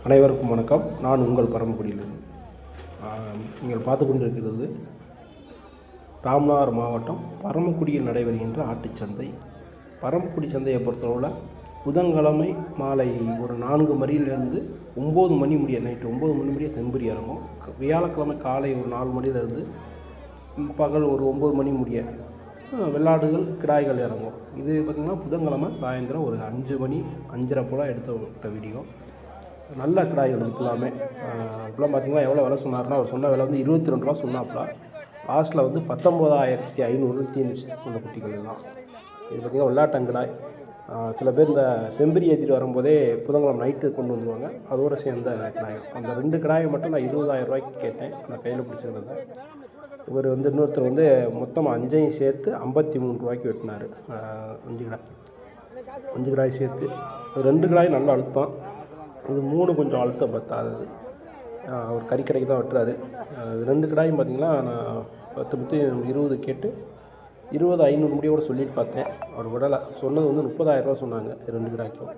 அனைவருக்கும் வணக்கம். நான் உங்கள் பரமக்குடியிலிருந்து. நீங்கள் பார்த்து கொண்டிருக்கிறது ராமநாதபுரம் மாவட்டம் பரமக்குடியில் நடைபெறுகின்ற ஆட்டுச்சந்தை. பரமக்குடி சந்தையை பொறுத்தளவில் புதன்கிழமை மாலை ஒரு 4 மணியிலேருந்து 9 மணி முடிய, நைட்டு 9 மணி முடிய செம்பரி இறங்கும். வியாழக்கிழமை காலை ஒரு 4 மணிலேருந்து பகல் ஒரு 9 மணி முடிய வெள்ளாடுகள் கிடாய்கள் இறங்கும். இது பார்த்திங்கன்னா புதன்கிழமை சாயந்தரம் ஒரு 5 மணி 5:30 போல் எடுத்த வீடியோ. நல்ல கிடாய்கள் இதுக்கெல்லாமே. இப்பெல்லாம் பார்த்திங்கன்னா எவ்வளோ விலை சொன்னார்னா, அவர் சொன்ன விலை வந்து 22 ரூபா சொன்னாப்புல. லாஸ்ட்டில் வந்து 19,500 தீர்ந்துச்சு அந்த குட்டிகள் எல்லாம். இது பார்த்திங்கன்னா வெள்ளாட்டங்கிடாய். சில பேர் இந்த செம்பரி ஏற்றிட்டு வரும்போதே புதன்கிழமை நைட்டு கொண்டு வந்துடுவாங்க. அதோடு சேர்ந்த கிடாய்கள். அந்த 2 கிடாயை மட்டும் நான் 20,000 ரூபாய்க்கு கேட்டேன். அந்த கையில் பிடிச்சிருந்ததை இவர் வந்து இன்னொருத்தர் வந்து மொத்தமாக 5ஐயும் சேர்த்து 53 ரூபாய்க்கு வெட்டினார். 5 கிடாய் சேர்த்து 2 கிடாய் நல்ல அழுத்தம். இது 3 கொஞ்சம் அழுத்தம் பத்தாதது. அவர் கறிக்கடைக்கு தான் வெட்டுறாரு. 2 கிடாயும் பார்த்திங்கன்னா நான் 10 20 கேட்டு 20,500 முடியோடு சொல்லிட்டு பார்த்தேன். அவர் விடலை. சொன்னது வந்து 30,000 ரூபா சொன்னாங்க 2 கிடாய்க்கும்.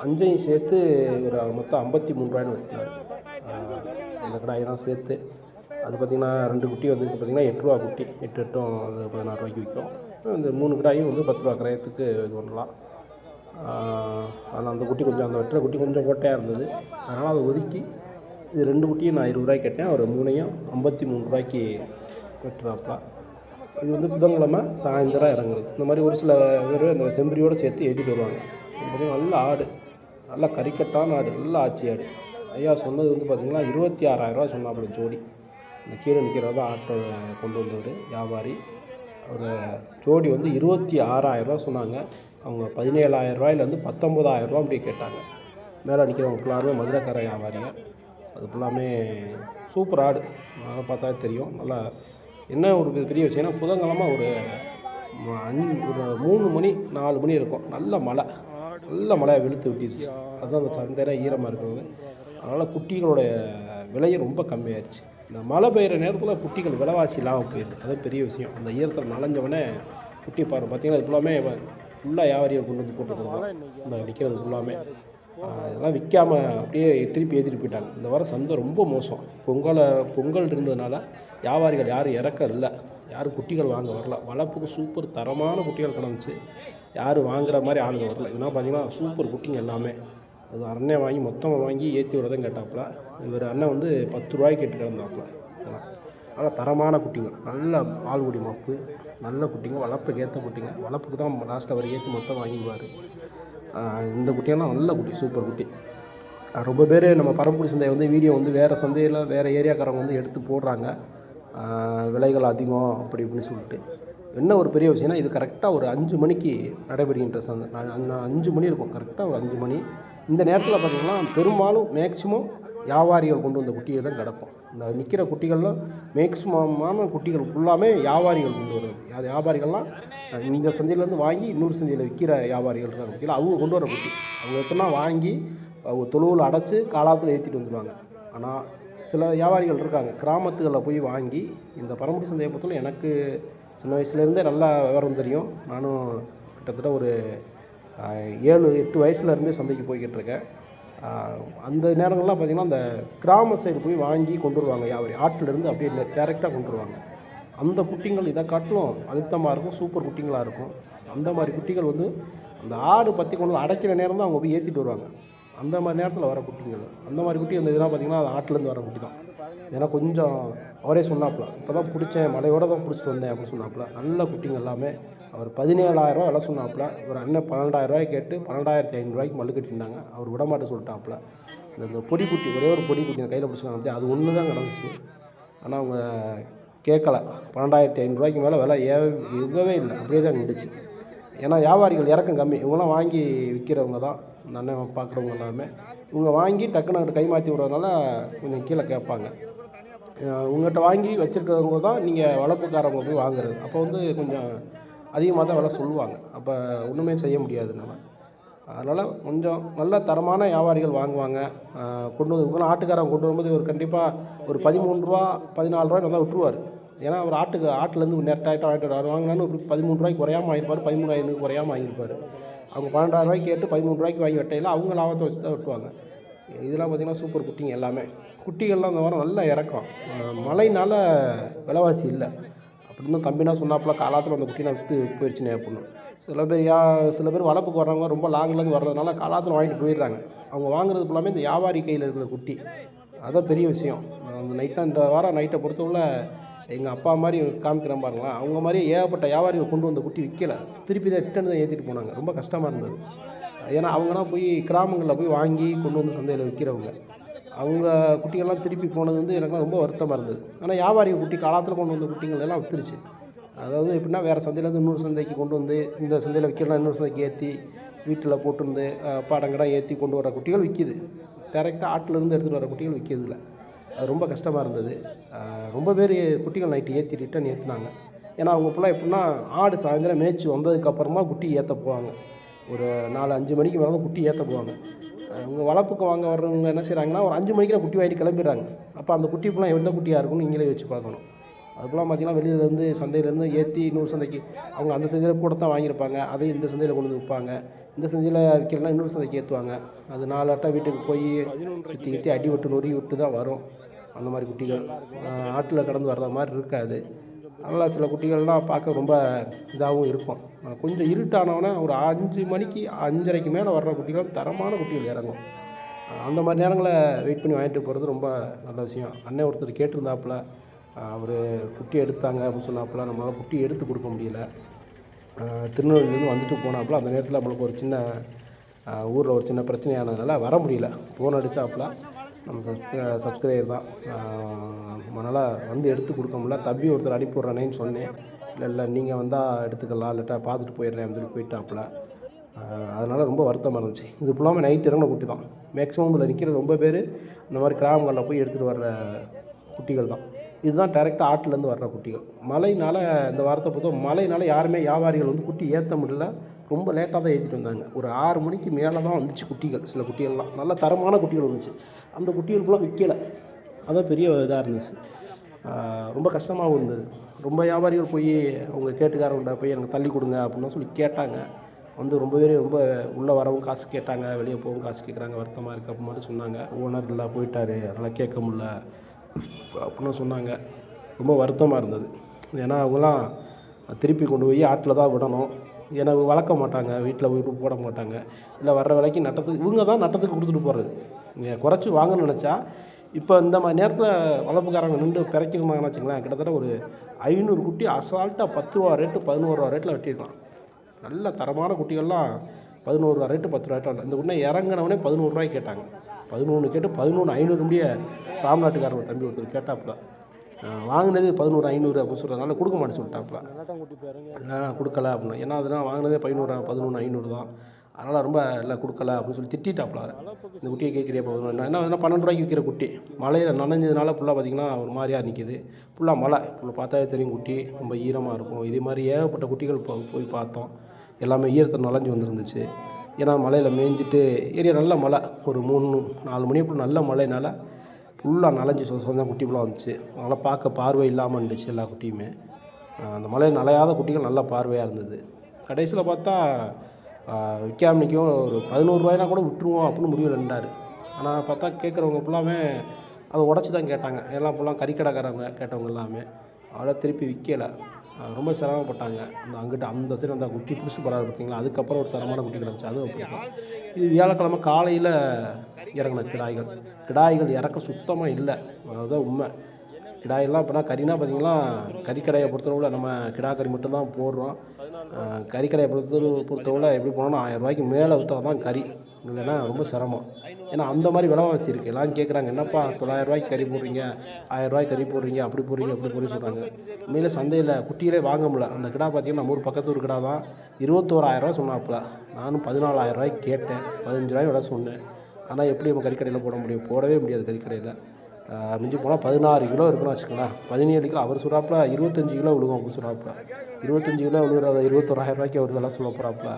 5ஐயும் சேர்த்து ஒரு மொத்தம் 53 ரூபாய்னு வெட்டினார். அந்த கிடாயெல்லாம் சேர்த்து அது பார்த்திங்கன்னா 2 குட்டி வந்து பார்த்திங்கன்னா 8 ரூபா குட்டி. 8 அது 16 ரூபாய்க்கு விற்கும். இந்த 3 கிடாயும் வந்து 10 ரூபா கிராயத்துக்கு இது பண்ணலாம். ஆனால் அந்த குட்டி கொஞ்சம், அந்த வெட்டுற குட்டி கொஞ்சம் கோட்டையாக இருந்தது. அதனால் அதை ஒதுக்கி இது 2 குட்டியும் நான் 20 ரூபாய்க்கு கேட்டேன். அவர் 3ஐயும் 53 ரூபாய்க்கு வெட்டுறாப்புல. இது வந்து புதன்கிழமை சாயந்தரம் இறங்குறது. இந்த மாதிரி ஒரு சில பேர் இந்த செம்பரியோடு சேர்த்து ஏற்றிட்டு வருவாங்க. இது பார்த்திங்கன்னா நல்ல ஆடு, நல்லா கறிக்கட்டான ஆடு, நல்ல ஆச்சி ஆடு. ஐயா சொன்னது வந்து பார்த்திங்கன்னா 26,000 ரூபா சொன்னாப்புல ஜோடி. இந்த கீழே நிற்கிறத ஆட்டோ கொண்டு வந்தவர் வியாபாரி. ஒரு ஜோடி வந்து 26,000 ரூபா சொன்னாங்க. அவங்க 17,000 ரூபாயிலேருந்து 19,000 ரூபா அப்படி கேட்டாங்க. மேலே நிற்கிறவங்க ஃபுல்லாமே மதுரைக்கார வியாபாரிங்க. அது ஃபுல்லாமே சூப்பர் ஆடு. அதை பார்த்தா தெரியும். நல்லா என்ன ஒரு பெரிய விஷயம்னா, புதன்கிழமை ஒரு 3 மணி 4 மணி இருக்கும். நல்ல மழையை வெளுத்து விட்டுருச்சு. அதுதான் அந்த சந்தையில் ஈரமாக இருக்கிறது. அதனால் குட்டிகளோடைய விலையும் ரொம்ப கம்மியாயிடுச்சு. இந்த மழை பெய்கிற நேரத்தில் குட்டிகள் விலைவாசி இல்லாமல் போயிடுது. அது பெரிய விஷயம். அந்த ஈரத்தில் நனைஞ்சவொடனே குட்டி பார்த்திங்கன்னா இது ஃபுல்லாமே ஃபுல்லாக வியாபாரியை கொண்டு வந்து போட்டுருக்கோம். இந்த நிற்கிறது ஃபுல்லாமே இதெல்லாம் விற்காமல் அப்படியே திருப்பி ஏற்றிட்டு போயிட்டாங்க. இந்த வாரம் சந்தை ரொம்ப மோசம். பொங்கல் இருந்ததுனால வியாபாரிகள் யாரும் இறக்க இல்லை. யாரும் குட்டிகள் வாங்க வரல. வளர்ப்புக்கு சூப்பர் தரமான குட்டிகள் கிடந்துச்சு. யாரும் வாங்குகிற மாதிரி ஆளுங்க வரல. இதெல்லாம் பார்த்திங்கன்னா சூப்பர் குட்டிங்க எல்லாமே. அது அண்ணன் வாங்கி மொத்தமாக வாங்கி ஏற்றி விடதான் கேட்டாப்புல. இவர் அண்ணன் வந்து 10 ரூபாய்க்கு கேட்டு கிடந்தாப்புல. நல்லா தரமான குட்டிங்க, நல்ல பால்குடி மப்பு, நல்ல குட்டிங்க, வளர்ப்புக்கு ஏற்ற குட்டிங்க. வளர்ப்புக்கு தான் லாஸ்ட்டில் அவர் ஏற்றி மொத்தம் வாங்கிடுவார். இந்த குட்டியெல்லாம் நல்ல குட்டி, சூப்பர் குட்டி. ரொம்ப பேர் நம்ம பரமக்குடி சந்தையை வந்து வீடியோ வந்து வேறு சந்தையில் வேறு ஏரியாக்காரங்க வந்து எடுத்து போடுறாங்க. விலைகள் அதிகம் அப்படி இப்படின்னு சொல்லிட்டு. என்ன ஒரு பெரிய விஷயம்னா, இது கரெக்டாக ஒரு 5 மணிக்கு நடைபெறுகின்ற சந்தை. 5 மணி இருக்கும், கரெக்டாக ஒரு 5 மணி. இந்த நேரத்தில் பார்த்திங்கன்னா பெரும்பாலும் மேக்சிமம் வியாபாரிகள் கொண்டு வந்த குட்டிகள் தான் கிடக்கும். இந்த நிற்கிற குட்டிகள்லாம் மேக்சிமமான குட்டிகள் ஃபுல்லாமே வியாபாரிகள் கொண்டு வருது. வியாபாரிகள்லாம் இந்த சந்தையிலேருந்து வாங்கி இன்னொரு சந்தையில் விற்கிற வியாபாரிகள் இருக்காங்க பார்த்தீங்களா, அவங்க கொண்டு வர குட்டி. அவங்க எப்படின்னா வாங்கி அவங்க தொழுவில் அடைச்சி காலாத்தில் ஏற்றிட்டு வந்துடுவாங்க. ஆனால் சில வியாபாரிகள் இருக்காங்க கிராமத்துகளில் போய் வாங்கி, இந்த பரமக்குடி சந்தையை பொறுத்தவரை எனக்கு சின்ன வயசுலேருந்தே நல்லா விவரம் தெரியும். நானும் கிட்டத்தட்ட ஒரு 7-8 வயசுலேருந்தே சந்தைக்கு போய்கிட்டு இருக்கேன். அந்த நேரங்கள்லாம் பார்த்திங்கன்னா அந்த கிராம சைடு போய் வாங்கி கொண்டு வருவாங்க வியாபாரி. ஆட்டிலேருந்து அப்படியே டேரெக்டாக கொண்டு வருவாங்க. அந்த குட்டிகள் இதை காட்டிலும் அழுத்தமாக இருக்கும், சூப்பர் குட்டிங்களாக இருக்கும். அந்த மாதிரி குட்டிகள் வந்து அந்த ஆடு பற்றி கொண்டு வந்து அடைக்கிற நேரம் தான் அவங்க போய் ஏற்றிட்டு வருவாங்க. அந்த மாதிரி நேரத்தில் வர குட்டிங்கள், அந்த மாதிரி குட்டி அந்த இதெல்லாம் பார்த்திங்கன்னா அது ஆட்டிலேருந்து வர குட்டி தான். ஏன்னா கொஞ்சம் அவரே சொன்னாப்புல, இப்போ தான் பிடிச்சேன், மழையோடு தான் பிடிச்சிட்டு வந்தேன் அப்படின்னு சொன்னாப்புல. நல்ல குட்டிங்க எல்லாமே. அவர் 17,000 ரூபா விலை சொன்னாப்புல. ஒரு அண்ணன் 12,000 ரூபாய்க்கு கேட்டு 12,500 ரூபாய்க்கு மல்லு கட்டியிருந்தாங்க. அவர் விடமாட்ட சொல்லிட்டாப்புல. இந்த பொடி குட்டி, ஒரே ஒரு பொடி குட்டி கையில் பிடிச்சிருக்காங்க, அது ஒன்று தான் கிடந்துச்சு. ஆனால் அவங்க கேட்கல. 12,500 ரூபாய்க்கு மேலே விலை எவ்வளவே இல்லை, அப்படியே தான் நின்றுச்சு. ஏன்னா வியாபாரிகள் இறக்கம் கம்மி. இவங்களாம் வாங்கி விற்கிறவங்க தான், இந்த அண்ணன் பார்க்குறவங்க எல்லாமே. இவங்க வாங்கி டக்குன்னு கை மாற்றி விட்றதுனால கொஞ்சம் கீழே கேட்பாங்க. உங்கள்கிட்ட வாங்கி வச்சுருக்கிறவங்க தான் நீங்கள் வளர்ப்புக்காரவங்க போய் வாங்குறது. அப்போ வந்து கொஞ்சம் அதிகமாக தான் விலை சொல்லுவாங்க. அப்போ ஒன்றுமே செய்ய முடியாது நம்ம. அதனால் கொஞ்சம் நல்ல தரமான வியாபாரிகள் வாங்குவாங்க. கொண்டு வந்து ஆட்டுக்காரங்க கொண்டு வரும்போது ஒரு கண்டிப்பாக ஒரு 13 ரூபா 14 ரூபாய்க்கு வந்தால் விட்டுருவார். ஏன்னா அவர் ஆட்டிலேருந்து டேரெக்டாக வாங்கிட்டு வருவார். வாங்கினாலும் ஒரு 13 ரூபாய்க்கு குறையாமல் வாங்கியிருப்பார், 13,500 குறையாமல் வாங்கியிருப்பார். அவங்க 12,000 ரூபாய்க்கு கேட்டு 13 ரூபாய்க்கு வாங்கி வெட்டையில் அவங்க லாபத்தை வச்சு தான் வெட்டுவாங்க. இதெல்லாம் பார்த்திங்கன்னா சூப்பர் குட்டிங்க எல்லாமே. குட்டிகள்லாம் இந்த வாரம் நல்லா இறக்கம். மழைனால விலைவாசி இல்லை அப்படின்னு தம்பினா சொன்னாப்புல. காலாத்தில் அந்த குட்டிலாம் விற்று போயிடுச்சுனே அப்படின்னு. சில பேர் வளர்ப்புக்கு வர்றவங்க ரொம்ப லாங்லேருந்து வர்றதுனால காலாத்தில் வாங்கிட்டு போயிடுறாங்க. அவங்க வாங்குறது ஃபுல்லாமே இந்த வியாபாரி கையில் இருக்கிற குட்டி. அதுதான் பெரிய விஷயம். அந்த நைட்டாக இந்த வாரம் நைட்டை பொறுத்தவரை எங்கள் அப்பா மாதிரி காமிக்கிறேன் பாருங்களேன், அவங்க மாதிரியே ஏகப்பட்ட வியாபாரிகள் கொண்டு வந்த குட்டி விற்கலை. திருப்பி தான் ரிட்டன் தான் ஏற்றிட்டு போனாங்க. ரொம்ப கஷ்டமாக இருந்தது. ஏன்னா அவங்கலாம் போய் கிராமங்களில் போய் வாங்கி கொண்டு வந்து சந்தையில் விற்கிறவங்க. அவங்க குட்டிகள்லாம் திருப்பி போனது வந்து எனக்குலாம் ரொம்ப வருத்தமாக இருந்தது. ஆனால் வியாபாரி குட்டி காலத்தில் கொண்டு வந்த குட்டிகள் எல்லாம் விற்றுருச்சு. அதாவது எப்படின்னா வேறு சந்தையிலேருந்து இன்னொரு சந்தைக்கு கொண்டு வந்து இந்த சந்தையில் விற்கிறலாம் இன்னொரு சந்தைக்கு ஏற்றி வீட்டில் போட்டுருந்து பாடங்கடாக ஏற்றி கொண்டு வர குட்டிகள் விற்கிது. டேரெக்டாக ஆட்டிலேருந்து எடுத்துகிட்டு வர குட்டிகள் விற்கிறதில்ல. அது ரொம்ப கஷ்டமாக இருந்தது. ரொம்ப பேர் குட்டிகள் நைட்டு ஏற்றி ரிட்டன் ஏற்றினாங்க. ஏன்னா அவங்க ஃபுல்லாக எப்படின்னா ஆடு சாயந்தரம் மேய்ச்சி வந்ததுக்கப்புறமா குட்டி ஏற்ற போவாங்க. ஒரு 4-5 மணிக்கு மேலே தான் குட்டி ஏற்ற போவாங்க. அவங்க வளர்ப்புக்கு வாங்க வர்றவங்க என்ன செய்கிறாங்கன்னா ஒரு 5 மணிக்கு குட்டி வாங்கிட்டு கிளம்பிடுறாங்க. அப்போ அந்த குட்டி ஃபுல்லாக எந்த குட்டியாக இருக்குன்னு நீங்களே வச்சு பார்க்கணும். அதுக்கெல்லாம் பார்த்திங்கன்னா வெளியிலேருந்து சந்தையிலேருந்து ஏற்றி இன்னொரு சந்தைக்கு அவங்க அந்த சந்தையில் கூட தான் வாங்கியிருப்பாங்க. அதையும் இந்த சந்தையில் கொண்டு வந்து விற்பாங்க. இந்த சந்தையில் விற்கிறனா இன்னொரு சந்தைக்கு ஏற்றுவாங்க. அது 4 ஆட்டா வீட்டுக்கு போய் சுற்றி கிற்றி அடி விட்டு நொறி விட்டு தான் வரும். அந்த மாதிரி குட்டிகள் ஆட்டில் கடந்து வர்ற மாதிரி இருக்காது. அதனால் சில குட்டிகள்லாம் பார்க்க ரொம்ப இதாகவும் இருக்கும். கொஞ்சம் இருட்டானவொன்னே ஒரு 5 மணிக்கு 5:30க்கு மேலே வர்ற குட்டிகள் தரமான குட்டிகள் இறங்கும். அந்த மாதிரி நேரங்களில் வெயிட் பண்ணி வாங்கிட்டு போகிறது ரொம்ப நல்ல விஷயம். அண்ணன் ஒருத்தர் கேட்டிருந்தாப்புல, அவர் குட்டி எடுத்தாங்க அப்படின்னு சொன்னாப்புல. நம்மளால் குட்டி எடுத்து கொடுக்க முடியல. திருநெல்வேலியிலேருந்து வந்துட்டு போனாப்புல. அந்த நேரத்தில் நம்மளுக்கு ஒரு சின்ன ஊரில் ஒரு சின்ன பிரச்சனையானதுனால வர முடியல. ஃபோன் அடித்தாப்புல. நம்ம சப்ஸ்கிரைபர் தான், அதனால் வந்து எடுத்து கொடுக்க முடியல. தம்பி ஒருத்தர் அனுப்பி விட்றானேன்னு சொன்னேன். இல்லை நீங்கள் வந்தால் எடுத்துக்கலாம், இல்லாட்டா பார்த்துட்டு போயிடுறேன் அப்படின்னு போயிட்டாப்புல. அதனால் ரொம்ப வருத்தமாக இருந்துச்சு. இது ஃபுல்லாமல் நைட் இறங்கின குட்டி தான். மேக்ஸிமம் இதில் நிற்கிற ரொம்ப பேர் இந்த மாதிரி கிராமங்களில் போய் எடுத்துகிட்டு வர்ற குட்டிகள் தான். இதுதான் டேரெக்டாக ஆட்டிலேருந்து வர்ற குட்டிகள். மழைனால் இந்த வாரத்தை பொறுத்த மழைனால் யாருமே வியாபாரிகள் வந்து குட்டி ஏற்ற முடியல. ரொம்ப லேட்டாக தான் ஏற்றிட்டு வந்தாங்க. ஒரு 6 மணிக்கு மேலே தான் வந்துச்சு குட்டிகள். சில குட்டிகள்லாம் நல்ல தரமான குட்டிகள் வந்துச்சு. அந்த குட்டிகள் ஃபுல்லாக விற்கலை. அதான் பெரிய இதாக இருந்துச்சு. ரொம்ப கஷ்டமாகவும் இருந்தது. ரொம்ப வியாபாரிகள் போய் அவங்க கேட்டுக்காரவங்கள்ட்ட போய் எனக்கு தள்ளி கொடுங்க அப்படின்னா சொல்லி கேட்டாங்க. வந்து ரொம்ப பேர் ரொம்ப உள்ளே வரவும் காசு கேட்டாங்க, வெளியே போகவும் காசு கேட்குறாங்க, வருத்தமாக இருக்குது அப்படின்னு மாதிரி சொன்னாங்க. ஓனர் இல்லை போயிட்டார், அதெல்லாம் கேட்க முடில அப்படின்னு சொன்னாங்க. ரொம்ப வருத்தமாக இருந்தது. ஏன்னா அவங்களாம் திருப்பி கொண்டு போய் ஆட்டில் தான் விடணும். ஏன்னா வளர்க்க மாட்டாங்க, வீட்டில் போய்ட்டு போட மாட்டாங்க. இல்லை வர்ற விலைக்கு நட்டத்துக்கு இவங்க தான் நட்டத்துக்கு கொடுத்துட்டு போகிறது. நீங்கள் குறைச்சி வாங்கன்னு நினச்சா இப்போ இந்த மாதிரி நேரத்தில் வளர்ப்புக்காரங்க நின்று பிறக்கணுமாங்கன்னு வச்சுங்களேன், கிட்டத்தட்ட ஒரு 500 குட்டி அசால்ட்டாக 10 ரூபா ரேட்டு 11 ரூபா ரேட்டில் வெட்டிடலாம். நல்ல தரமான குட்டிகள்லாம் 11 ரூபா ரேட்டு 10 ரூபா ரேட்டில். இந்த உடனே இறங்கினவனே 11 ரூபாய்க்கு கேட்டாங்க. 11 கேட்டு 11,500 முடிய ராம்நாட்டுக்காரர் தம்பி ஒருத்தர் கேட்டாப்புல. வாங்கினது 11,500 அப்படின்னு சொல்கிறதுனால கொடுக்க மாட்டேன்னு சொல்லிட்டாப்புல. கொடுக்கல அப்படின்னு. ஏன்னா அதெல்லாம் வாங்கினதே 11,500 தான். அதனால் ரொம்ப இல்லை கொடுக்கல அப்படின்னு சொல்லி திட்டாப்புல. இந்த குட்டியை கேட்குறியா போதும் என்ன 12 ரூபாய்க்கு விற்கிற குட்டி மழையில் நனைஞ்சதுனால ஃபுல்லாக பார்த்திங்கன்னா ஒரு மாதிரியாக நிற்கிது. ஃபுல்லாக மழை பார்த்தாவே தெரியும். குட்டி ரொம்ப ஈரமாக இருக்கும். இதே மாதிரி ஏகப்பட்ட குட்டிகள் போய் பார்த்தோம். எல்லாமே ஈரத்தை நனைஞ்சு வந்துருந்துச்சு. ஏன்னா மழையில் மேய்ஞ்சிட்டு ஏரியா நல்ல மழை, ஒரு 3-4 மணி அப்போ நல்ல மழைனால ஃபுல்லாக நனைஞ்சி சொந்தம் குட்டி ஃபுல்லாக வந்துச்சு. அதனால் பார்க்க பார்வை இல்லாமல் இருந்துச்சு எல்லா குட்டியுமே. அந்த மழையில் நனையாத குட்டிகள் நல்லா பார்வையாக இருந்தது. கடைசியில் பார்த்தா விற்காம நிற்கும். ஒரு 11 ரூபாய்னா கூட விட்டுருவோம் அப்படின்னு முடிவு நின்றார். ஆனால் பார்த்தா கேட்குறவங்க ஃபுல்லாமே அதை உடச்சி தான் கேட்டாங்க. எல்லாம் ஃபுல்லாக கறிக்கடைக்காரவங்க கேட்டவங்க எல்லாமே. அவளை திருப்பி விற்கலை. ரொம்ப சிரமப்பட்டாங்க. அங்கிட்ட அந்த சைடு அந்த குட்டி பிடிச்சி போகிறாரு பார்த்தீங்களா, அதுக்கப்புறம் ஒரு தரமான குட்டி கிடந்துச்சு. அதுவும் பிடிக்கும். இது வியாழக்கிழமை காலையில் இறங்கின கிடாய்கள் இறக்க சுத்தமாக இல்லை. அதுதான் உண்மை. கிடாயெல்லாம் இப்போனா கறினா பார்த்திங்கன்னா கறிக்கடையை பொறுத்தளவில் நம்ம கிடா கறி மட்டும்தான் போடுறோம். கறிக்கடையை பொறுத்தளவில் எப்படி போனோம்னா 1000 ரூபாய்க்கு மேலே விற்றா தான் கறி, இல்லைன்னா ரொம்ப சிரமம். ஏன்னா அந்த மாதிரி விலைவாசி இருக்குது. எல்லாம் கேட்குறாங்க, என்னப்பா 900 ரூபாய்க்கு கறி போடுறீங்க, 1000 ரூபாய்க்கு கறி போடுறீங்க, அப்படி போடுறீங்க சொல்கிறாங்க. உண்மையிலே சந்தையில் குட்டியிலே வாங்க முடியல. அந்த கிடா பார்த்திங்கன்னா நம்ம ஊர் பக்கத்து ஒரு கிடா தான் 21,000 ரூபா சொன்னாப்புல. நானும் 14,000 ரூபாய்க்கு கேட்டேன். 15 ரூபாய் விட சொன்னேன். ஆனால் எப்படி நம்ம கறிக்கடையில் போட முடியும்? போடவே முடியாது கறிக்கடையில். மிஞ்சி போனால் 16 கிலோ இருக்குன்னு வச்சுக்கலாம். 17 கிலோ அவர் சொல்கிறாப்புல. 25 கிலோ விழுகும் அப்படின்னு சொல்கிறாப்புல. 25 கிலோ விழுகிற 21,000 ரூபாய்க்கு அவர் விலை சொல்ல போகிறாப்புல.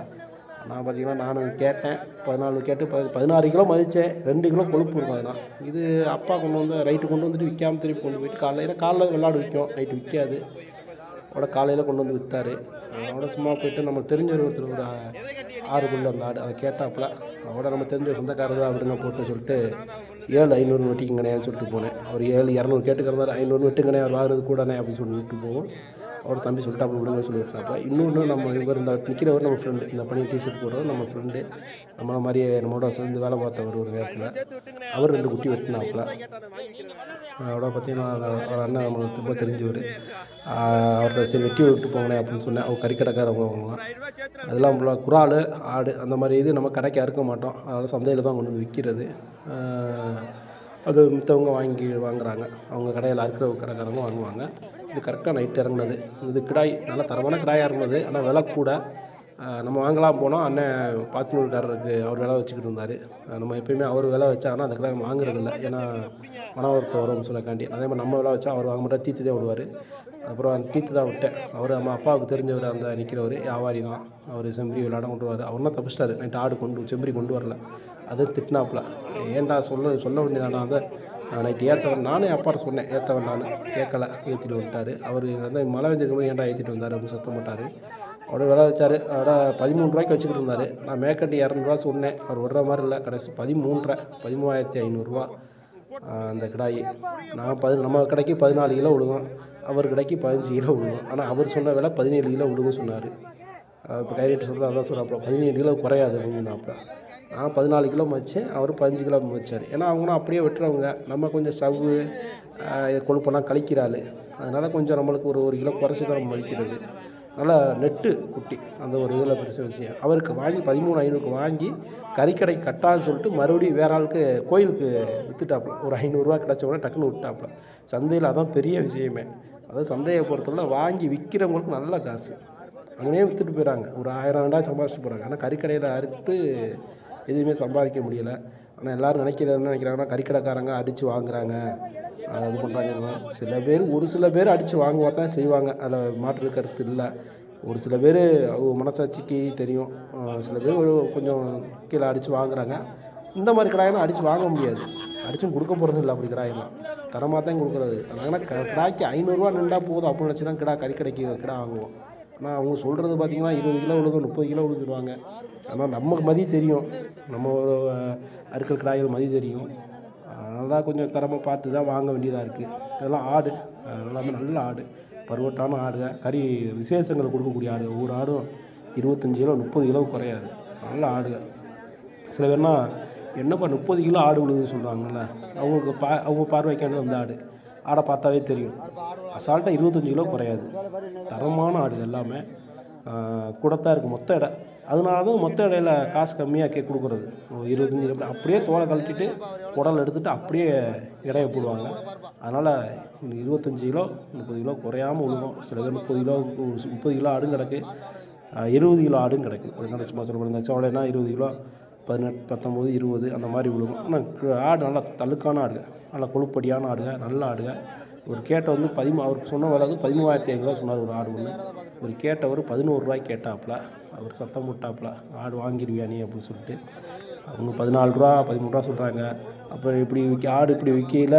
நான் பார்த்திங்கன்னா நானும் கேட்டேன். 14 கேட்டு 16 கிலோ மதித்தேன். 2 கிலோ கொழுப்பு இருக்கும். அதனால் இது அப்பா கொண்டு வந்து ரைட்டு கொண்டு வந்துட்டு விற்காமல் திருப்பி கொண்டு போயிட்டு காலையில் வெள்ளாடு விற்கும், நைட்டு விற்காது. அவட காலையில் கொண்டு வந்து விற்றாரு. அவட சும்மா போய்ட்டு நம்ம தெரிஞ்ச ஒருத்தர் ஒரு 6 அந்த ஆடு. அதை கேட்டாப்புல அவட நம்ம தெரிஞ்ச சொந்தக்காரர் தான் விடுங்க போட்டுன்னு சொல்லிட்டு 7,500 வெட்டிக்குங்கண்ணேன்னு சொல்லிட்டு போனேன். அவர் 7,200 கேட்டுக்கிறதாரு. 500 வெட்டுங்கண்ணே அவர் வாங்குறது கூடனே அப்படின்னு சொல்லிட்டு போவோம். அவர் தம்பி சொல்லிட்டு அப்படி விடுங்க சொல்லி விட்டுறாப்பா. இன்னொன்று நம்ம இவர் இந்த நிற்கிறவர் நம்ம ஃப்ரெண்டு, இந்த பனி டிஷர்ட் போடுறவர் நம்ம ஃப்ரெண்டு, நம்மளை மாதிரியே நம்மளோட சேர்ந்து வேலை பார்த்தவர் ஒரு நேரத்தில். அவர் 2 குட்டி வெட்டினாப்புல. அவரோட பார்த்தீங்கன்னா அவர் அண்ணன் நம்மளுக்கு ரொம்ப தெரிஞ்சவர். அவர்கிட்ட சரி வெட்டி விட்டு போங்களேன் அப்படின்னு சொன்னேன். அவர் கறிக்கடைக்காரவங்க அவங்களாம். அதெல்லாம் குறால் ஆடு அந்த மாதிரி இது நம்ம கடைக்கு அறுக்க மாட்டோம், அதனால் சந்தையில் தான் கொண்டு வந்து விற்கிறது. அது மித்தவங்க வாங்குறாங்க, அவங்க கடையில் அறுக்கிற கடைக்காரங்க வாங்குவாங்க. இது கரெக்டாக நைட் இறங்குனது. இது கிடாய் நல்ல தரமான கிடாயாக இறங்குனது. ஆனால் விலை கூட. நம்ம வாங்கலாம் போனோம். அண்ணன் பாத்தினூர்காரருக்கு அவர் விலை வச்சுக்கிட்டு இருந்தார். நம்ம எப்போயுமே அவர் விலை வச்சாங்கன்னா அந்த கிடாய் நம்ம வாங்குறதில்ல, ஏன்னா மன வருத்தம் வரும்னு சொல்லக்காண்டி. அதே மாதிரி நம்ம விலை வச்சா அவர் வாங்க மாட்டார், தீத்து தான் விடுவார். அப்புறம் அந்த தீத்து தான் விட்டேன். அவர் நம்ம அப்பாவுக்கு தெரிஞ்சவர், அந்த நிற்கிறவர் வியாபாரி தான். அவர் செம்பரி விளையாட கொண்டு வருவார். அவர்னா தப்பிச்சிட்டாரு, நைட்டு ஆடு செம்பரி கொண்டு வரல. அதை திட்டினாப்புல, ஏன்டா சொல்ல வேண்டியதானா அதை நைட்டு ஏற்றவன். நானே அப்பாட்ட சொன்னேன் ஏற்றவன், நான் கேட்கல, ஏற்றிட்டு வந்துட்டார். அவர் வந்து மழை வெஞ்சிருக்கும்போது ஏன்டா ஏற்றிட்டு வந்தார் அப்படின்னு சத்தம் போட்டார். அவரோட விலை வச்சார். அதோட 13 ரூபாய்க்கு வச்சுக்கிட்டு இருந்தார். நான் மேற்கட்டி 200 சொன்னேன், அவர் விடுற மாதிரி இல்லை. கடைசி 13,500 அந்த கிடாயி. நம்ம கடைக்கு 14 கிலோ விழுகும், அவர் கடைக்கு 15 கிலோ விழுகும். ஆனால் அவர் சொன்ன விலை 17 கிலோ விழுகும் சொன்னார். இப்போ கைரேட்டு சொல்கிறது அதான் சொல்கிறாப்புல, 17 கிலோ குறையாது அப்படின்னாப்புல. நான் 14 கிலோ வச்சேன், அவர் 15 கிலோ வச்சார். ஏன்னா அவங்களும் அப்படியே வெட்டுறவங்க, நம்ம கொஞ்சம் சவ்வு கொழுப்பெல்லாம் கழிக்கிறாள். அதனால் கொஞ்சம் நம்மளுக்கு ஒரு கிலோ குறைச்சி தான் நம்ம மதிக்கிறது. நல்லா நெட்டு குட்டி, அந்த ஒரு இதில் பெருசு விஷயம். அவருக்கு வாங்கி 13,500 வாங்கி கறிக்கடை கட்டான்னு சொல்லிட்டு மறுபடியும் வேற ஆளுக்கு கோயிலுக்கு விற்றுட்டாப்புல. ஒரு 500 ரூபா கிடச்ச உடனே டக்குன்னு விட்டாப்புல. சந்தையில் அதான் பெரிய விஷயமே. அதாவது சந்தையை பொறுத்தவரை வாங்கி விற்கிறவங்களுக்கு நல்ல காசு, அங்கேயே விற்றுட்டு போயிடறாங்க. ஒரு 1000 2000 சம்பாதிச்சுட்டு போகிறாங்க. ஆனால் கறிக்கடையில் அறுத்து எதுவுமே சம்பாதிக்க முடியலை. ஆனால் எல்லோரும் என்ன நினைக்கிறாங்கன்னா கறிக்கடைக்காரங்க அடித்து வாங்குறாங்க, இது பண்ணுறாங்க. ஒரு சில பேர் அடித்து வாங்குவா தான் செய்வாங்க, அதில் மாற்று கருத்து இல்லை. ஒரு சில பேர் மனசாட்சிக்கு தெரியும், சில பேர் கொஞ்சம் கீழே அடித்து வாங்குறாங்க. இந்த மாதிரி கடாயெல்லாம் அடித்து வாங்க முடியாது, அடிச்சும் கொடுக்க போகிறது இல்லை. அப்படி கடாயெல்லாம் தரமாக தான் கொடுக்குறது. அதனால் கடாய்க்கு 500 நின்றா போதும் அப்படின்னு நினச்சி தான் கறிக்கடைக்கு கிடா வாங்குவோம். ஆனால் அவங்க சொல்கிறது பார்த்திங்கன்னா 20 கிலோ விழுகும், 30 கிலோ விழுந்துடுவாங்க. ஆனால் நமக்கு மதி தெரியும், நம்ம அறுக்கிற கிடாய்கள் மதி தெரியும். அதனால் கொஞ்சம் தரமாக பார்த்து தான் வாங்க வேண்டியதாக இருக்குது. இதெல்லாம் ஆடு எல்லாமே நல்ல ஆடு, பருவட்டான ஆடு, கறி விசேஷங்கள் கொடுக்கக்கூடிய ஆடு. ஒவ்வொரு ஆடும் 25 கிலோ 30 கிலோ குறையாது, நல்ல ஆடுங்க. சில பேர்னா என்னப்பா 30 கிலோ ஆடு விழுதுன்னு சொல்கிறாங்கல்ல, அவங்க பார்வைக்கான அந்த ஆடை பார்த்தாவே தெரியும். அசால்ட்டாக 25 கிலோ குறையாது, தரமான ஆடு எல்லாமே. கூடத்தான் இருக்குது மொத்த எடை. அதனால தான் மொத்த இடையில காசு கம்மியாக கொடுக்குறது. 25 அப்படியே தோலை கழட்டிட்டு குடல் எடுத்துகிட்டு அப்படியே இடையை போடுவாங்க. அதனால் 25 கிலோ 30 கிலோ குறையாமல் விழுகும். சில பேர் 30 கிலோ ஆடும் கிடக்கு, 20 கிலோ ஆடும் கிடக்கு. அதனால சும்மா சொல்லப்படுங்க, சோழைனா 20 கிலோ 18 19 20 அந்த மாதிரி விழுகும். ஆனால் ஆடு நல்லா தழுக்கான ஆடுங்க, நல்லா கொழுப்படியான ஆடுங்க, நல்ல ஆடுங்க. ஒரு கேட்டை வந்து அவருக்கு சொன்ன விலை வந்து 13,500 சொன்னார் ஒரு ஆடு ஒன்று. ஒரு கேட்டவர் 11 ரூபாய்க்கு கேட்டாப்புல. அவர் சத்தம் போட்டாப்புல, ஆடு வாங்கிடுவியா நீ அப்படின்னு சொல்லிட்டு. அவங்க 14 ரூபா 13 ரூபா சொல்கிறாங்க. அப்புறம் இப்படி ஆடு இப்படி விற்கையில்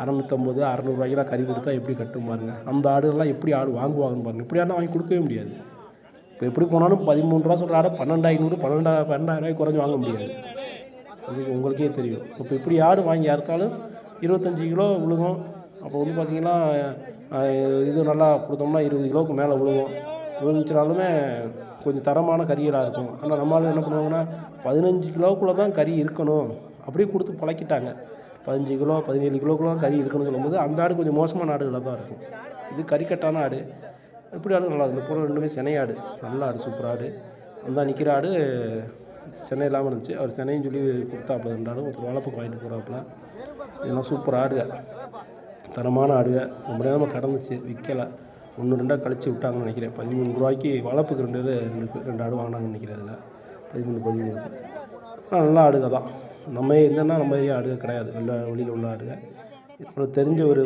650 600 ரூபாய்க்குலாம் கறி கொடுத்தா எப்படி கட்டும் பாருங்கள். அந்த ஆடுகள்லாம் எப்படி ஆடு வாங்குவாங்கன்னு பாருங்கள். இப்படியான வாங்கி கொடுக்கவே முடியாது. இப்போ எப்படி போனாலும் 13 ரூபா சொல்கிற ஆடை 12,500 12,000 குறைஞ்சி வாங்க முடியாது, அது உங்களுக்கே தெரியும். இப்போ இப்படி ஆடு வாங்கி யாருக்காலும் 25 கிலோ விழுகும். அப்போ வந்து பார்த்திங்கன்னா இது நல்லா கொடுத்தோம்னா 20 கிலோவுக்கு மேலே விழுந்துச்சுனாலுமே கொஞ்சம் தரமான கறியெல்லாம் இருக்கும். ஆனால் நம்மளால் என்ன பண்ணுவாங்கன்னா 15 கிலோவுக்குள்ளே தான் கறி இருக்கணும் அப்படியே கொடுத்து பழக்கிட்டாங்க. 15 கிலோ 17 கிலோக்குள்ள கறி இருக்கணும்னு சொல்லும்போது அந்த ஆடு கொஞ்சம் மோசமான ஆடுகளாக தான் இருக்கும். இது கறிக்கட்டான ஆடு. எப்படி ஆடு நல்லா இருக்கும். பொருள் ரெண்டுமே சென்னையாடு, நல்ல ஆடு, சூப்பர் ஆடு. அந்த நிற்கிற ஆடு சென்னை இல்லாமல் இருந்துச்சு. அவர் சென்னைன்னு சொல்லி கொடுத்தாப்புல 2 ஆடும் ஒருத்தர் வளர்ப்புக்கு வாங்கிட்டு போகிறாப்புல. இதெல்லாம் சூப்பர் ஆடுக, தரமான ஆடுக. ரொம்ப நேரமாக கடந்துச்சு, விற்கலை. 1-2 கழிச்சு விட்டாங்கன்னு நினைக்கிறேன். 13 ரூபாய்க்கு வளர்ப்புக்கு 2 ஆடு வாங்கினாங்கன்னு நினைக்கிறேன். அதில் 13 நல்ல ஆடுக தான். நம்ம என்னென்னா நம்ம ஏரியா ஆடுக கிடையாது, வெளியில் உள்ள ஆடுக. நம்மளுக்கு தெரிஞ்ச ஒரு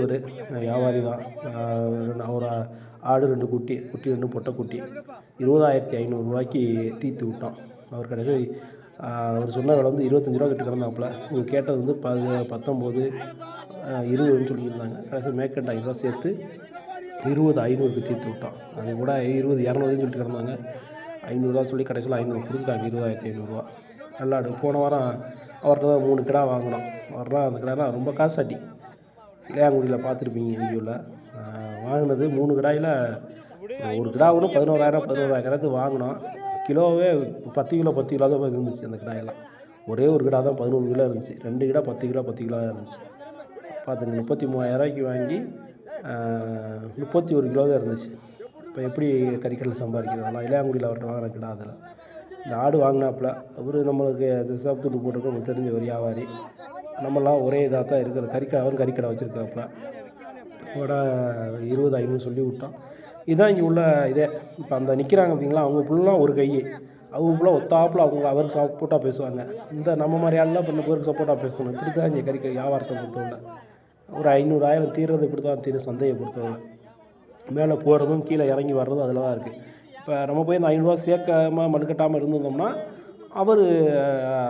வியாபாரி தான். ஒரு ஆடு 2 குட்டி 2 பொட்டை குட்டி 20,500 ரூபாய்க்கு தீர்த்து விட்டோம். அவர் கடைசி அவர் சொன்ன விலை வந்து 25 ரூபா கிட்ட கிடந்தாப்புல. இவங்க கேட்டது வந்து 19 20ன்னு சொல்லியிருந்தாங்க. கடைசி மேற்கண்ட 5 ரூபா சேர்த்து 20,500க்கு தீர்த்து விட்டோம். அது கூட 20,200ன்னு சொல்லிட்டு கிடந்தாங்க. 500 சொல்லி கடைசியில் 500 கொடுத்துட்டாங்க, 20,500 நல்ல ஆடு. போன வாரம் அவர்கிட்ட தான் 3 கிடா வாங்கினோம். அவர்லாம் அந்த கிடானா ரொம்ப காசாட்டி, இளையாங்குடியில் பார்த்துருப்பீங்க வீடியோவில். வாங்கினது 3 கிடாயில் ஒரு கிடா ஒன்று 11,000 வாங்கினோம். கிலோவே 10 கிலோ தான் இருந்துச்சு அந்த கிடாயெல்லாம். ஒரே ஒரு கிடா தான் 11 கிலோ இருந்துச்சு, 2 கிடா 10 கிலோ இருந்துச்சு. பார்த்துங்க, 33,000 வாங்கி 31 கிலோ தான் இருந்துச்சு. இப்போ எப்படி கறிக்கடலை சம்பாதிக்கிறதெல்லாம் இளையாங்குடியில் அவர்கிட்ட வாங்கின கிடா. அதில் இந்த ஆடு வாங்கினாப்புல அவர் நம்மளுக்கு சாப்பிட்டு போட்டுருக்கோம், நமக்கு தெரிஞ்ச ஒரு வியாபாரி. நம்மளாம் ஒரே இதாக தான் இருக்கிற அவர் கறிக்கடை வச்சுருக்காப்புல. அவட 20,500 சொல்லி விட்டோம். இதுதான் இங்கே உள்ள இதே. இப்போ அந்த நிற்கிறாங்க பார்த்தீங்களா, அவங்க ஃபுல்லாக ஒரு கை, அவங்க ஃபுல்லாக ஒத்தாப்பில் அவருக்கு சப்போர்ட்டாக பேசுவாங்க. இந்த நம்ம மாதிரி ஆள்லாம் பண்ண பேருக்கு சப்போர்ட்டாக பேசணும். இப்படி தான் இங்கே கறிக்கடை வியாபாரத்தை பொறுத்தவரை ஒரு 500,000 தீர்றது இப்படி தான் தீரும். சந்தையை பொறுத்தவரை மேலே போகிறதும் கீழே இறங்கி வர்றதும் அதில் தான் இருக்குது. இப்போ நம்ம போய் அந்த 500 சேர்க்காமல் மழுக்கட்டாமல் இருந்திருந்தோம்னா அவர்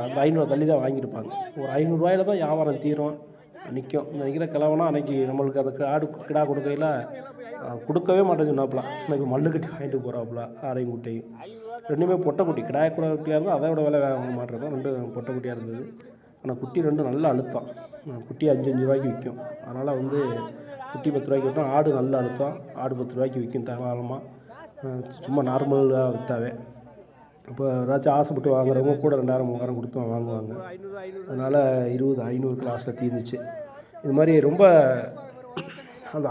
அந்த 500 தள்ளி தான் வாங்கியிருப்பாங்க. ஒரு 500 தான் வியாபாரம் தீரும், நிற்கும். இந்த நிற்கிற கிழவனா அன்றைக்கி நம்மளுக்கு அந்த ஆடு கிடா கொடுக்கையில் கொடுக்கவே மாட்டேன்னு சொன்னாப்புலாம். எனக்கு மல்லு கட்டி வாங்கிட்டு போகிறாப்புல, ஆடையும் குட்டையும் ரெண்டுமே பொட்டைக்குட்டி. கிடாய கூட குட்டியாக இருந்தால் அதை விட விலை வாங்க மாட்டேறோம். 2 பொட்டைக்குட்டியாக இருந்தது. ஆனால் குட்டி 2 நல்ல அழுத்தம். குட்டி 5 ரூபாய்க்கு விற்கும். அதனால் வந்து குட்டி 10 ரூபாய்க்கு விற்றோம். ஆடு நல்ல அழுத்தம். ஆடு 10 ரூபாய்க்கு விற்கும் தாராளமாக. சும்மா நார்மலாக விற்றாவே. இப்போ ஏதாச்சும் ஆசைப்பட்டு வாங்குறவங்க கூட 2,000-3,000 கொடுத்து வாங்குவாங்க. அதனால் 20,500 லாஸ்ட்டில் தீர்ந்துச்சு. இது மாதிரி ரொம்ப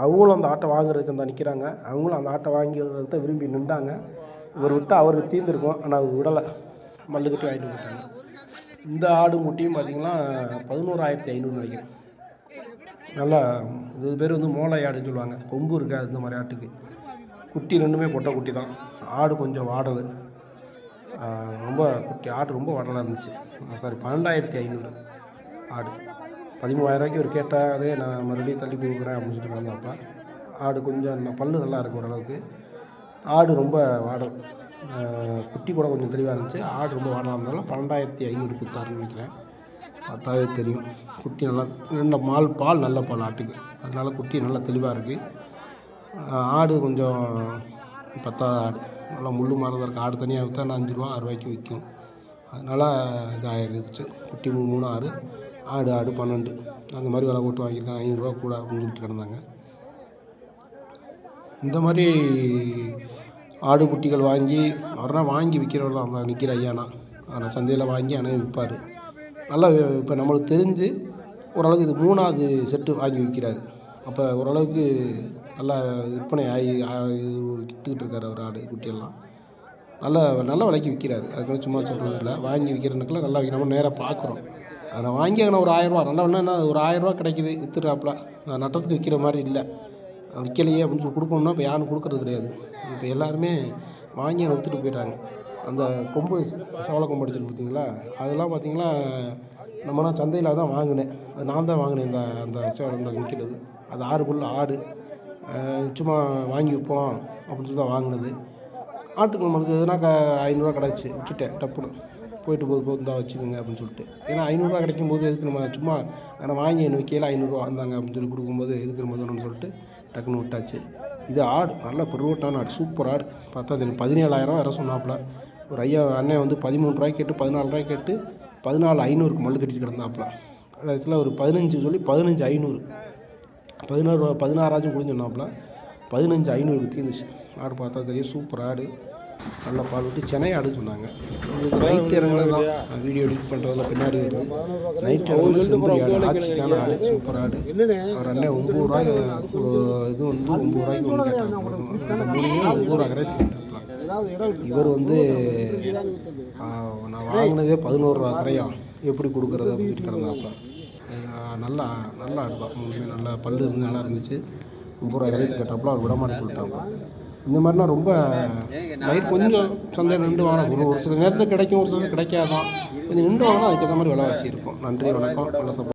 அவங்களும் அந்த ஆட்டை வாங்குறதுக்கு அந்த நிற்கிறாங்க. அவங்களும் அந்த ஆட்டை வாங்கிறத விரும்பி நின்றாங்க. இவர் விட்டால் அவருக்கு தீர்ந்துருக்கும், ஆனால் அவர் விடலை, மல்லுக்கட்டி வாங்கிட்டு போயிட்டாங்க. இந்த ஆடு முட்டியும் பார்த்திங்கன்னா 11,500 நினைக்கிறேன். நல்லா இது பேர் வந்து மோளை ஆடுன்னு சொல்லுவாங்க. கொம்பு இருக்காது இந்த மாதிரி ஆட்டுக்கு. குட்டி 2மே பொட்டை குட்டி தான். ஆடு கொஞ்சம் வாடல், ரொம்ப குட்டி ஆடு ரொம்ப வாடலாக இருந்துச்சு. 12,500 ஆடு. 13,000 ஒரு கேட்டாலே நான் மறுபடியும் தள்ளி கொடுக்குறேன் அப்படின்னு சொல்லிட்டு வந்தப்போ ஆடு கொஞ்சம் பல்லு நல்லா இருக்கும் ஓரளவுக்கு. ஆடு ரொம்ப வாடல், குட்டி கூட கொஞ்சம் தெளிவாக இருந்துச்சு. ஆடு ரொம்ப வாடலாக இருந்தாலும் 12,500 கொடுத்தாருன்னு நினைக்கிறேன். பார்த்தாவே தெரியும். குட்டி நல்லா நல்ல பால் நல்ல பால் ஆட்டுக்கு, அதனால குட்டி நல்லா தெளிவாக இருக்குது. ஆடு கொஞ்சம் பத்தாத ஆடு, நல்லா முள் மாதிரி தான் இருக்குது. ஆடு தனியாக விற்றா 5 ரூபா 6 ரூபாய்க்கு விற்கும். அதனால் இதாகிருச்சு. குட்டி 3 6, ஆடு 12 அந்த மாதிரி விலை போட்டு வாங்கியிருக்காங்க. 500 ரூபா கூட அப்படின்னு சொல்லிட்டு கிடந்தாங்க. இந்த மாதிரி ஆடு குட்டிகள் வாங்கி அவர்னால் வாங்கி விற்கிறவர் தான் அந்த நிற்கிற ஐயானா. ஆனால் சந்தையில் வாங்கி ஆனால் விற்பார் நல்லா. இப்போ நம்மளுக்கு தெரிஞ்சு ஓரளவுக்கு இது 3ஆவது செட்டு வாங்கி விற்கிறாரு. அப்போ ஓரளவுக்கு நல்லா விற்பனை ஆகி விற்றுக்கிட்டு இருக்கார் அவர். ஆடு குட்டியெல்லாம் நல்ல விலைக்கு விற்கிறாரு. அதுக்கு சும்மா சொல்கிறது இல்லை. வாங்கி விற்கிறதுக்குலாம் நல்லா நம்ம நேராக பார்க்குறோம். அதை வாங்கி அங்கே ஒரு 1000 ரூபா நல்லா ஒன்று ஒரு 1000 ரூபா கிடைக்கிது விற்றுறாப்புல. நட்டத்துக்கு விற்கிற மாதிரி இல்லை. விற்கலையே அப்படின்னு சொல்லி கொடுப்போம்னா இப்போ யாரும் கொடுக்குறது கிடையாது. இப்போ எல்லாருமே வாங்கி அதை விற்றுட்டு போயிட்டாங்க. அந்த கொம்பு சவள கொம்பு அடிச்சுட்டு பார்த்தீங்களா, அதெல்லாம் பார்த்தீங்கன்னா நம்மளாம் சந்தையில் தான் வாங்கினேன். அது நான் தான் வாங்கினேன். அந்த விற்கிறது அது 6 புல் ஆடு சும்மா வாங்கி விற்போம் அப்படின்னு சொல்லி தான் வாங்கினது. ஆட்டுக்கு நம்மளுக்கு எதுனா 500 ரூபா கிடச்சி விட்டுட்டேன். டப்புன்னு போயிட்டு போகுது தான் வச்சுக்கோங்க அப்படின்னு சொல்லிட்டு. ஏன்னா 500 ரூபா கிடைக்கும் போது எதுக்கு நம்ம சும்மா நான் வாங்கி என்ன விற்கல 500 ரூபா வந்தாங்க அப்படின்னு சொல்லி கொடுக்கும்போது எதுக்கு முதல்னு சொல்லிட்டு டக்குன்னு விட்டாச்சு. இது ஆடு நல்ல பெருவட்டான ஆடு, சூப்பர் ஆடு. பார்த்தா அது 17,000 வேறு சொன்னாப்புல. ஒரு அண்ணன் வந்து 13 ரூபாய்க்கு கேட்டு 14 ரூபாய்க்கு கேட்டு 14,500 மல்லு கட்டிட்டு கிடந்தாப்புல. கடைசியில் ஒரு 15 சொல்லி 15,500 16 முடிஞ்சு சொன்னாப்புல. 15,500 தீர்ந்துச்சு. ஆடு பார்த்தா தெரியும், சூப்பர் ஆடு. நல்லா பால் விட்டு சென்னை ஆடுன்னு சொன்னாங்க. நைட் இறங்குனது தான் வீடியோ எடிட் பண்ணுறதுல பின்னாடி வருது. நைட் இறங்குனது செம்பரி ஆடு, ஆட்சிக்கான ஆடு, சூப்பர் ஆடு. அவர் அண்ணன் 9 ரூபாய் இது வந்து 9 ரூபாய்க்கு ஒன்று கேட்டாங்க. 9 ரூபா கரையாக்கலாம். இவர் வந்து நான் வாங்கினதே 11 ரூபா கரையா, எப்படி கொடுக்குறது அப்படின்னு சொல்லிட்டு கிடந்தாப்புல. நல்லா ஆடு தான். உண்மையாக நல்லா பல்லு இருந்து நல்லா இருந்துச்சு. 9 ரூபா கரைத்து கேட்டாப்புல அவர் விடமாட்டேன்னு சொல்லிட்டாப்புல. இந்த மாதிரிலாம் ரொம்ப நைட் கொஞ்சம் சந்தையில் நின்று வாங்கினா ஒரு சில நேரத்தில் கிடைக்கும், ஒரு சில நேரத்தில் கிடைக்காதான். கொஞ்சம் நின்று வாங்கினா அதுக்கேற்ற மாதிரி விலைவாசி இருக்கும். நன்றி, வணக்கம். நல்ல சப்போர்ட்.